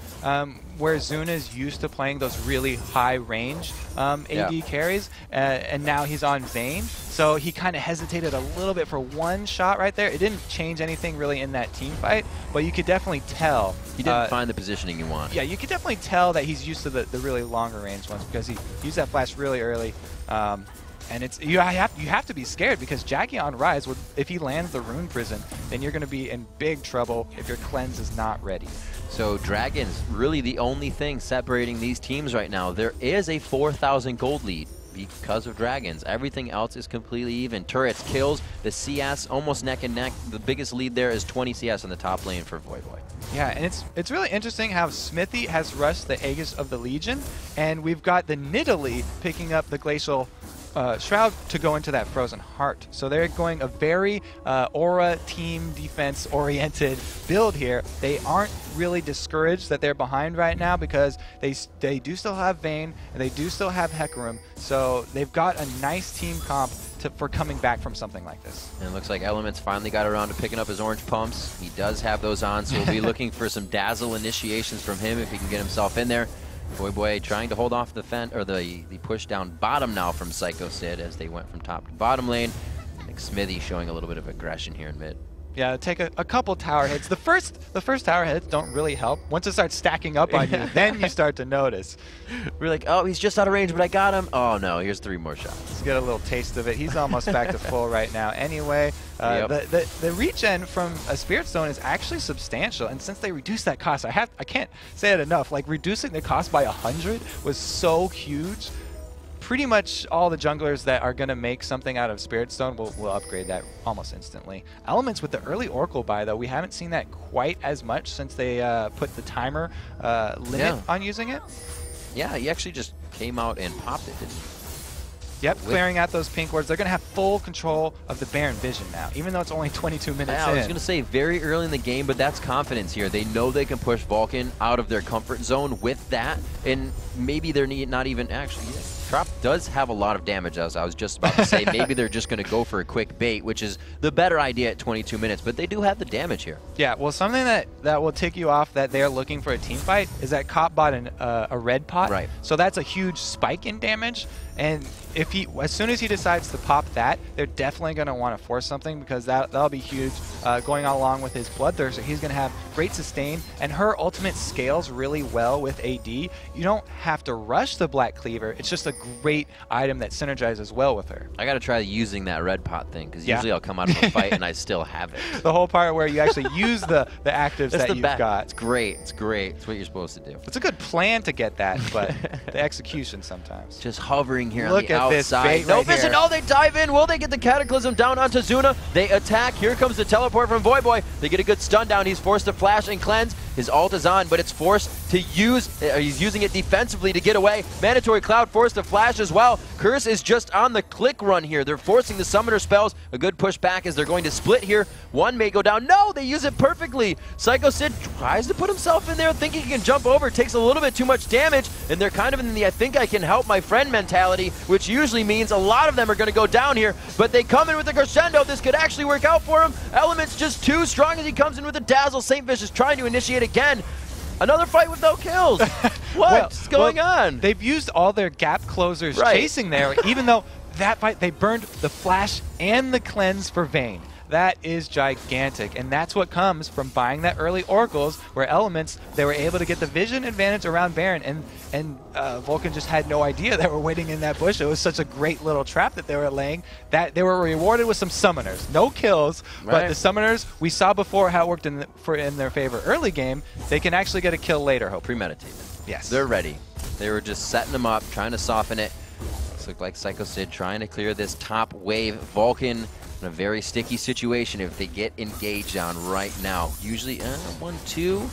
where Zuna's used to playing those really high range AD carries, and now he's on Vayne. So he kind of hesitated a little bit for one shot right there. It didn't change anything really in that team fight, but you could definitely tell. He didn't find the positioning you want. Yeah, you could definitely tell that he's used to the really longer range ones because he used that flash really early. And it's you have to be scared because Jackie on Rise, if he lands the Rune Prison, then you're going to be in big trouble if your cleanse is not ready. So Dragon's really the only thing separating these teams right now. There is a 4,000 gold lead because of Dragons. Everything else is completely even. Turrets, kills, the CS almost neck and neck. The biggest lead there is 20 CS in the top lane for Void Boy. Yeah, and it's really interesting how Smithy has rushed the Aegis of the Legion, and we've got the Nidalee picking up the Glacial Shroud to go into that Frozen Heart. So they're going a very aura team defense oriented build here. They aren't really discouraged that they're behind right now because they do still have Vayne and they do still have Hecarim. So they've got a nice team comp for coming back from something like this. And it looks like Elements finally got around to picking up his orange pumps. He does have those on, so we'll be looking for some dazzle initiations from him if he can get himself in there. Void Boy trying to hold off the push down bottom now from Psycho Sid as they went from top to bottom lane. I think Smithy showing a little bit of aggression here in mid. Yeah, take a couple tower hits. The first tower hits don't really help. Once it starts stacking up on you, then you start to notice. We're like, oh, he's just out of range, but I got him. Oh no, here's 3 more shots. Let's get a little taste of it. He's almost back to full right now. Anyway, the regen from a Spirit Stone is actually substantial, and since they reduced that cost, I can't say it enough. Like reducing the cost by 100 was so huge. Pretty much all the junglers that are going to make something out of Spirit Stone will upgrade that almost instantly. Elements with the early Oracle buy, though, we haven't seen that quite as much since they put the timer limit on using it. Yeah, he actually just came out and popped it, didn't he? Yep, clearing out those pink wards. They're going to have full control of the Baron Vision now, even though it's only 22 minutes in. I was going to say very early in the game, but that's confidence here. They know they can push Vulcan out of their comfort zone with that, and maybe they're not even actually. Trap does have a lot of damage, as I was just about to say. Maybe they're just going to go for a quick bait, which is the better idea at 22 minutes, but they do have the damage here. Yeah, well, something that will tick you off that they're looking for a team fight is that Cop bought a red pot. Right. So that's a huge spike in damage, and if as soon as he decides to pop that, they're definitely going to want to force something, because that'll be huge going along with his Bloodthirster. He's going to have great sustain, and her ultimate scales really well with AD. You don't have to rush the Black Cleaver. It's just a great item that synergizes well with her. I got to try using that red pot thing, because usually I'll come out of a fight and I still have it. The whole part where you actually use the actives that you've got. It's great. It's great. It's what you're supposed to do. It's a good plan to get that, but the execution sometimes. Just hovering here Look on the at this outside. bait No right vision. here. Oh, they dive in. Will they get the Cataclysm down onto Zuna? They attack. Here comes the teleport from Voyboy. They get a good stun down. He's forced to flash and cleanse. His ult is on, but it's forced to use. He's using it defensively to get away. Mandatory Cloud forced to flash as well. Curse is just on the click run here. They're forcing the summoner spells. A good push back as they're going to split here. One may go down. No, they use it perfectly. Psycho Sid tries to put himself in there, thinking he can jump over. Takes a little bit too much damage, and they're kind of in the I think I can help my friend mentality, which usually means a lot of them are going to go down here, but they come in with a crescendo. This could actually work out for him. Element's just too strong as he comes in with a dazzle. St. Vish is trying to initiate again. Another fight with no kills. What's going on? They've used all their gap closers chasing there, even though that fight, they burned the flash and the cleanse for Vayne. That is gigantic, and that's what comes from buying that early oracles, where Elements, they were able to get the vision advantage around Baron, and Vulcan just had no idea they were waiting in that bush. It was such a great little trap that they were laying, that they were rewarded with some summoners. No kills, but the summoners, we saw before how it worked in their favor early game. They can actually get a kill later, hope. Premeditated. Yes. They're ready. They were just setting them up, trying to soften it. This looked like Psycho Sid trying to clear this top wave. Vulcan in a very sticky situation if they get engaged on right now. Usually 1-2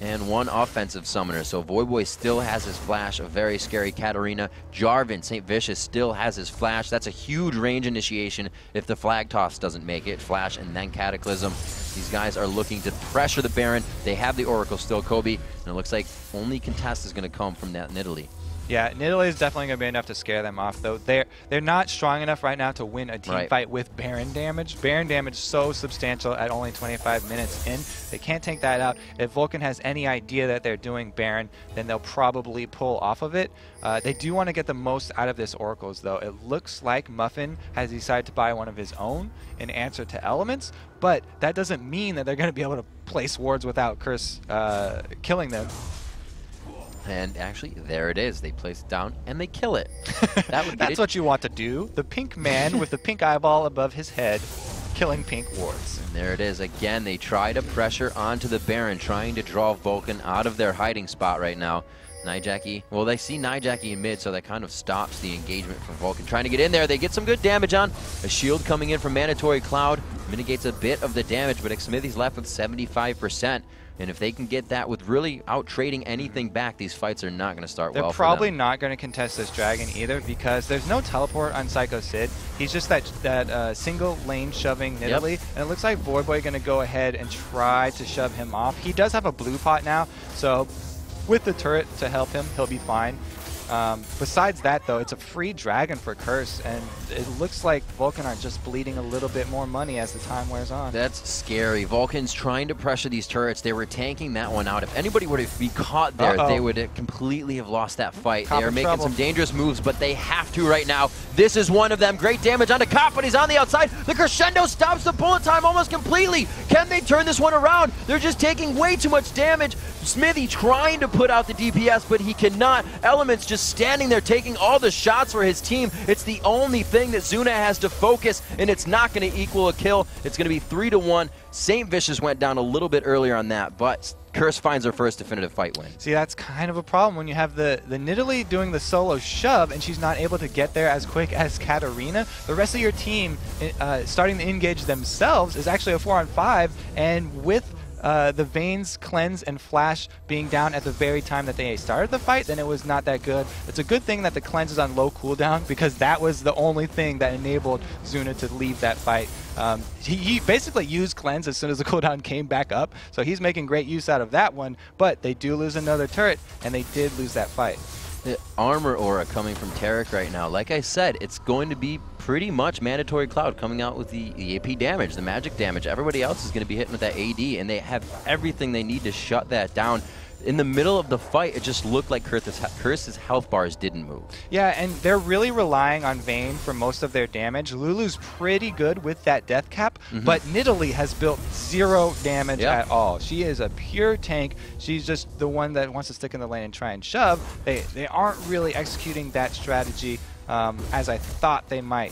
and one offensive summoner. So Voyboy still has his flash, a very scary Katarina. Jarvan, St. Vicious still has his flash. That's a huge range initiation if the flag toss doesn't make it. Flash and then Cataclysm. These guys are looking to pressure the Baron. They have the Oracle still, Kobe, and it looks like only contest is going to come from that Nidalee. Yeah, Nidalee is definitely going to be enough to scare them off, though. They're not strong enough right now to win a team fight with Baron damage. Baron damage so substantial at only 25 minutes in. They can't take that out. If Vulcan has any idea that they're doing Baron, then they'll probably pull off of it. They do want to get the most out of this Oracles, though. It looks like Muffin has decided to buy one of his own in answer to Elements, but that doesn't mean that they're going to be able to place wards without Curse killing them. And actually, there it is. They place it down and they kill it. That's what you want to do. The pink man with the pink eyeball above his head, killing pink wards. And there it is. Again, they try to pressure onto the Baron, trying to draw Vulcan out of their hiding spot right now. Nijaki, well, they see Nijaki in mid, so that kind of stops the engagement from Vulcan. Trying to get in there. They get some good damage on. A shield coming in from Mandatory Cloud mitigates a bit of the damage, but Smithy's left with 75%. And if they can get that with really out-trading anything back, these fights are not going to start well for them. They're probably not going to contest this dragon either, because there's no teleport on Psycho Sid. He's just that single lane shoving Nidalee. And it looks like Voyboy going to go ahead and try to shove him off. He does have a blue pot now, so with the turret to help him, he'll be fine. Besides that, though, it's a free dragon for Curse, and it looks like Vulcan are just bleeding a little bit more money as the time wears on. That's scary. Vulcan's trying to pressure these turrets. They were tanking that one out. If anybody were to be caught there, they would completely have lost that fight. They are making some dangerous moves, but they have to right now. This is one of them. Great damage onto Cop, but he's on the outside. The crescendo stops the bullet time almost completely. Can they turn this one around? They're just taking way too much damage. Smithy trying to put out the DPS, but he cannot. Elements just standing there taking all the shots for his team. It's the only thing that Zuna has to focus, and it's not going to equal a kill. It's going to be 3-1. St. Vicious went down a little bit earlier on that, but Curse finds their first definitive fight win. See, that's kind of a problem when you have the Nidalee doing the solo shove, and she's not able to get there as quick as Katarina. The rest of your team starting to engage themselves is actually a 4-on-5, and with the Vayne's cleanse and flash being down at the very time that they started the fight, then it was not that good. It's a good thing that the cleanse is on low cooldown, because that was the only thing that enabled Zuna to leave that fight. He basically used cleanse as soon as the cooldown came back up, so he's making great use out of that one, but they do lose another turret, and they did lose that fight. The armor aura coming from Tarek right now. Like I said, it's going to be pretty much mandatory Cloud coming out with the AP damage, the magic damage. Everybody else is going to be hitting with that AD, and they have everything they need to shut that down. In the middle of the fight, it just looked like Curse's health bars didn't move. Yeah, and they're really relying on Vayne for most of their damage. Lulu's pretty good with that death cap, but Nidalee has built 0 damage at all. She is a pure tank. She's just the one that wants to stick in the lane and try and shove. They aren't really executing that strategy as I thought they might.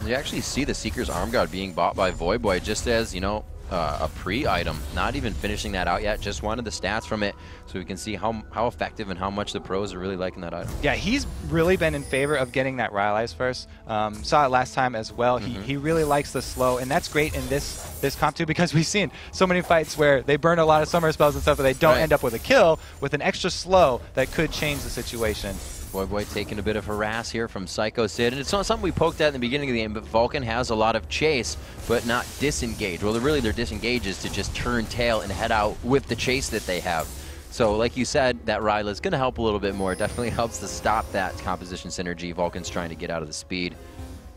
You actually see the Seeker's Arm Guard being bought by Voyboy just as, you know, a pre-item, not even finishing that out yet, just wanted the stats from it so we can see how effective and how much the pros are really liking that item. Yeah, he's really been in favor of getting that Rylai's first. Saw it last time as well. He really likes the slow, and that's great in this comp too, because we've seen so many fights where they burn a lot of summer spells and stuff, but they don't end up with a kill with an extra slow that could change the situation. Voyboy taking a bit of harass here from Psycho Sid, and it's not something we poked at in the beginning of the game, but Vulcan has a lot of chase, but not disengage. Well, really their disengage is to just turn tail and head out with the chase that they have. So like you said, that Ryla is going to help a little bit more. It definitely helps to stop that composition synergy. Vulcan's trying to get out of the speed.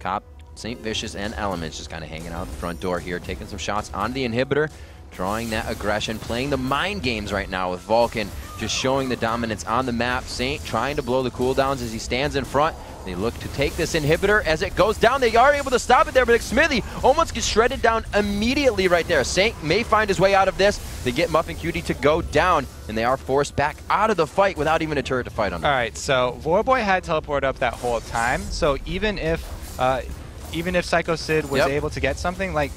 Cop, St. Vicious, and Elements just kind of hanging out the front door here, taking some shots on the inhibitor, drawing that aggression, playing the mind games right now with Vulcan, just showing the dominance on the map. Saint trying to blow the cooldowns as he stands in front. They look to take this inhibitor as it goes down. They are able to stop it there, but Smithy almost gets shredded down immediately right there. Saint may find his way out of this. They get Muff and Cutie to go down, and they are forced back out of the fight without even a turret to fight on them. All right, so Voyboy had teleport up that whole time, so even if Psycho Sid was able to get something, like,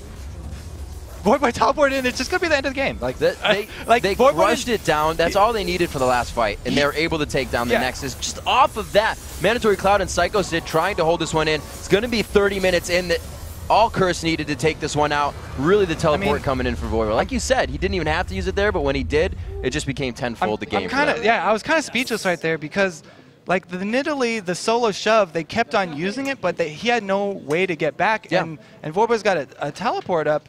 Voyboy teleported in, it's just going to be the end of the game. Like, they crushed it down. That's all they needed for the last fight, and they were able to take down the Nexus. Just off of that, Mandatory Cloud and Psycho Sid trying to hold this one in. It's going to be 30 minutes in that all Curse needed to take this one out. Really the teleport coming in for Voyboy. Like you said, he didn't even have to use it there, but when he did, it just became tenfold the game. I was kind of speechless right there because like the Nidalee, the solo shove, they kept on using it, but he had no way to get back, and Voyboy's got a teleport up.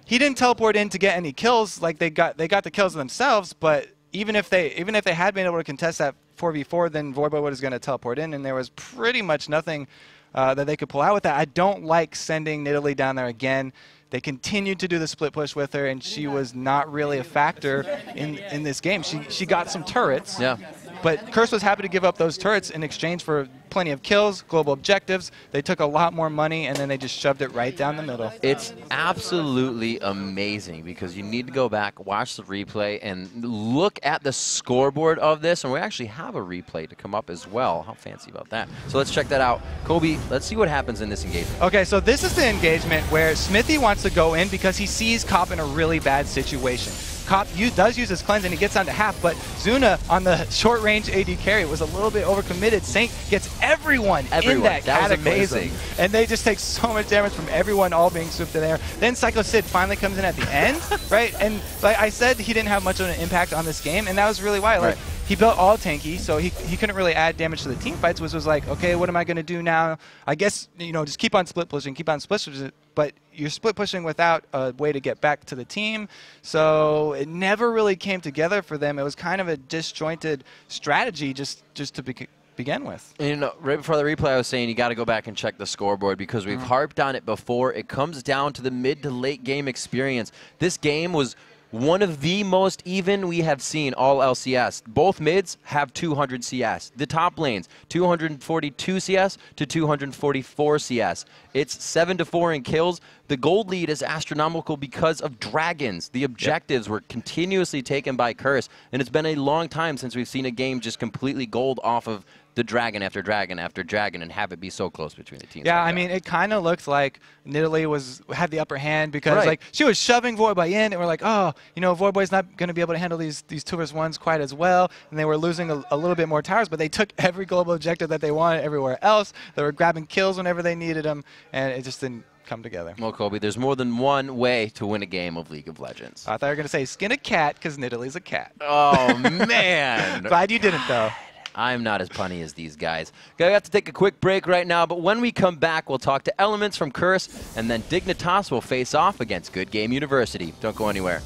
He didn't teleport in to get any kills. Like they got the kills themselves, but even if they had been able to contest that 4v4, then Voyboy was going to teleport in, and there was pretty much nothing that they could pull out with that. I don't like sending Nidalee down there again. They continued to do the split push with her, and she was not really a factor in this game. She got some turrets. Yeah. But Curse was happy to give up those turrets in exchange for plenty of kills, global objectives. They took a lot more money, and then they just shoved it right down the middle. It's absolutely amazing because you need to go back, watch the replay, and look at the scoreboard of this. And we actually have a replay to come up as well. How fancy about that? So let's check that out. Kobe, let's see what happens in this engagement. Okay, so this is the engagement where Smithy wants to go in because he sees Cop in a really bad situation. Cop does use his cleanse and he gets down to half, but Zuna on the short range AD carry was a little bit overcommitted. Saint gets everyone in that cataclysm. Amazing. And they just take so much damage from everyone all being swooped in there. Then Psycho Sid finally comes in at the end, right? And like I said, he didn't have much of an impact on this game, and that was really why. Like, he built all tanky, so he couldn't really add damage to the team fights, which was like, okay, what am I going to do now? I guess, you know, just keep on split pushing, but you're split pushing without a way to get back to the team. So it never really came together for them. It was kind of a disjointed strategy just to begin with. And, you know, right before the replay, I was saying you got to go back and check the scoreboard because we've harped on it before. It comes down to the mid to late game experience. This game was one of the most even we have seen all LCS. Both mids have 200 CS. The top lanes, 242 CS to 244 CS. It's 7-4 in kills. The gold lead is astronomical because of dragons. The objectives were continuously taken by Curse, and it's been a long time since we've seen a game just completely gold off of the dragon after dragon after dragon and have it be so close between the teams. Yeah, I mean, it kind of looked like Nidalee had the upper hand because like she was shoving Voyboy in, and we're like, oh, you know, Voyboy's not going to be able to handle these 2vs1s quite as well, and they were losing a little bit more towers, but they took every global objective that they wanted everywhere else. They were grabbing kills whenever they needed them, and it just didn't come together. Well, Kobe, there's more than one way to win a game of League of Legends. I thought you were going to say skin a cat because Nidalee's a cat. Oh, man. Glad you didn't, though. I'm not as punny as these guys. We have to take a quick break right now, but when we come back, we'll talk to Elements from Curse, and then Dignitas will face off against Good Game University. Don't go anywhere.